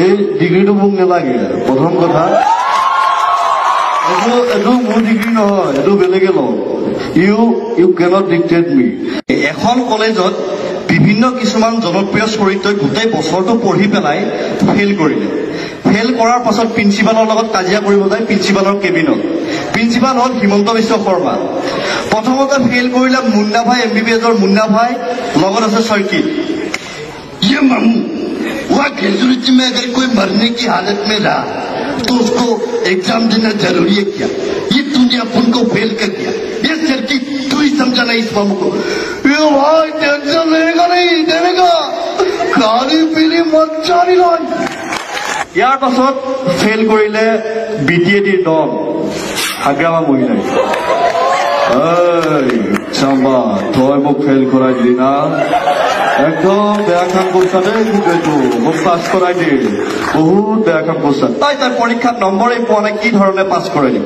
এই ডিগ্ৰীটো মোক নালাগে প্ৰথম কথা এইটো মোৰ ডিগ্ৰী নহয় এইটো বেলেগে লওঁ ইউ কেনট ডিক্টেট মি এখন কলেজত বিভিন্ন কিছুমান জনপ্ৰিয় চৰিত্ৰই গোটেই বছৰটো পঢ়ি পেলাই ফেইল কৰিলে ফেইল কৰাৰ পাছত প্ৰিন্সিপালৰ লগত কাজিয়া কৰিব যায় প্ৰিন্সিপালৰ কেবিনত প্ৰিন্সিপাল হ'ল হিমন্ত বিশ্ব শৰ্মা প্ৰথমতে ফেইল কৰিলে মুন্না ভাই MBBSৰ মুন্না ভাই লগত আছে চৰ্কিত ये मामू वह ग्रेजुएट में अगर कोई मरने की हालत में रहा तो उसको एग्जाम देना जरूरी है क्या ये तूने अपन को फेल कर दिया ये सर्किट तू ही समझा नहीं इस मामू को ये भाई टेंशन लेगा नहीं देगा खाली पीली मच्छा नहीं लाई यार पाছত फेल करिले BTADৰ দল হাগ্ৰামা মহিলাই এই চাম্বা তই মোক ফেল কৰাই দিলি না একদম বেয়া কাম করছা দেই কিন্তু মোক পাস করাই দি বহুত বেয়া কাম করছা তাই তার পরীক্ষাত নম্বরই পোৱা নাই কি ধৰণে পাস কৰাইলি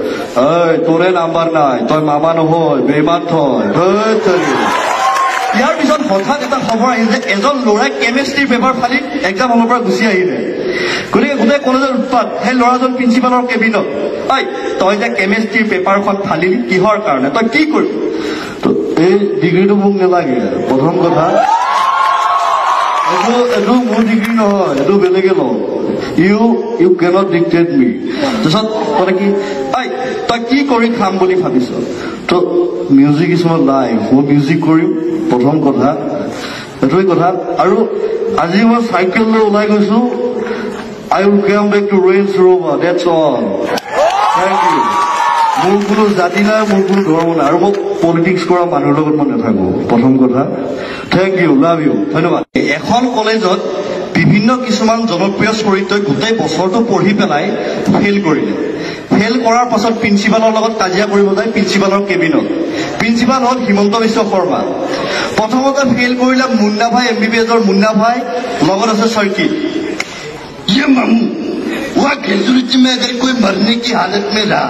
এই তোৰে নাম্বাৰ নাই তই মামা নহয় বেমান থয় ইয়াৰ পিছত হঠাৎ এটা খবৰ আহিল যে এজন ল'ৰাই কেমিষ্ট্ৰিৰ পেপাৰ ফালি এক্সাম হলৰ পৰা গুচি আহিলে গতিকে গোটেই কলেজৰ উৎপাত সেই ল'ৰাজন প্ৰিন্সিপালৰ কেবিনত ঐ তই যে কেমিষ্ট্ৰিৰ পেপাৰখন ফালিলি কিহৰ কাৰণে তই কি কৰিবি এই ডিগ্ৰীটো মোক নালাগে প্ৰথম কথা এইটো মোৰ ডিগ্ৰী নহয় এইটো বেলেগে লওঁ ইউ কেনট ডিক্টেট মি তাৰপিছত মানে কি ঐ তই কি কৰি খাম বুলি ভাবিছ তো মিউজিক ইজ মাই লাইফ মই মিউজিক কৰিম প্ৰথম কথা এইটোৱেই কথা আৰু আজি মই চাইকেল লৈ ওলাই গৈছো I will come back to Range Rover that's all thank you মোৰ কোনো জাতি নাই মোৰ কোনো ধৰ্ম নাই আৰু মই পলিটিক্স কৰা মানুহৰ লগত মই নাথাকো প্ৰথম কথা থ্যাংক ইউ লাভ ইউ ধন্যবাদ এখন কলেজত বিভিন্ন কিছুমান জনপ্ৰিয় চৰিত্ৰই গোটেই বছৰটো পঢ়ি পেলাই ফেইল কৰিলে ফেইল কৰাৰ পাছত প্ৰিন্সিপালৰ লগত কাজিয়া কৰিব যায় প্ৰিন্সিপালৰ কেবিনত প্ৰিন্সিপাল হ'ল হিমন্ত বিশ্ব শৰ্মা প্ৰথমতে ফেইল কৰিলে মুন্না ভাই MBBSৰ মুন্না ভাই লগত আছে চৰ্কিত ये मामू वह ग्रेजुएट में अगर कोई मरने की हालत में रहा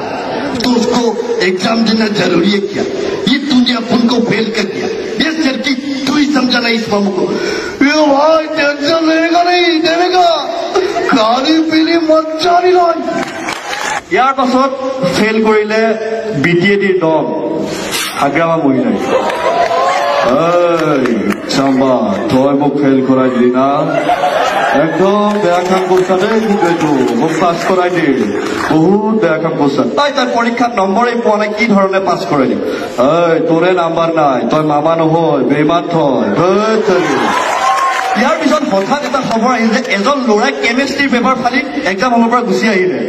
तो उसको एग्जाम देना जरूरी है क्या ये तूने अपन को फेल कर दिया ये सर्किट तू ही समझा नहीं इस मामू को ये भाई टेंशन लेगा नहीं देगा खाली पीली मच्छा नहीं लाई यार पाছত फेल करिले BTADৰ দল হাগ্ৰামা মহিলাই এই চাম্বা তই মোক ফেল কৰাই দিলি না একদম বেয়া কাম করছা দেই কিন্তু মোক পাস করাই দি বহুত বেয়া কাম করছা তাই তার পরীক্ষাত নম্বরই পোৱা নাই কি ধৰণে পাস কৰাইলি এই তোৰে নাম্বাৰ নাই তই মামা নহয় বেমান থয় ইয়াৰ পিছত হঠাৎ এটা খবৰ আহিল যে এজন ল'ৰাই কেমিষ্ট্ৰিৰ পেপাৰ ফালি এক্সাম হলৰ পৰা গুচি আহিলে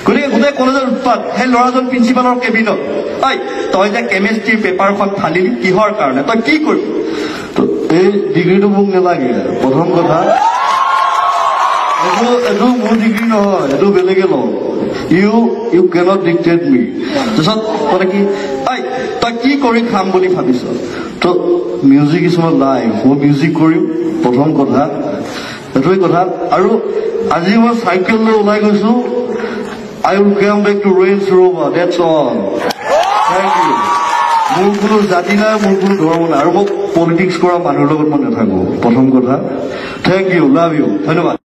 গতিকে গোটেই কলেজৰ উৎপাত সেই ল'ৰাজন প্ৰিন্সিপালৰ কেবিনত ঐ তই যে কেমিষ্ট্ৰিৰ পেপাৰখন ফালিলি কিহৰ কাৰণে তই কি কৰিবি এই ডিগ্ৰীটো মোক নালাগে প্ৰথম কথা এইটো মোৰ ডিগ্ৰী নহয় এইটো বেলেগে লওঁ ইউ কেনট ডিক্টেট মি তাৰপিছত মানে কি ঐ তই কি কৰি খাম বুলি ভাবিছ তো মিউজিক ইজ মাই লাইফ মই মিউজিক কৰিম প্ৰথম কথা এইটোৱেই কথা আৰু আজি মই চাইকেল লৈ ওলাই গৈছো I will come back to Range Rover that's all thank you মোৰ কোনো জাতি নাই মোৰ কোনো ধৰ্ম নাই আৰু মই পলিটিক্স কৰা মানুহৰ লগত মই নাথাকো প্ৰথম কথা থ্যাংক ইউ লাভ ইউ ধন্যবাদ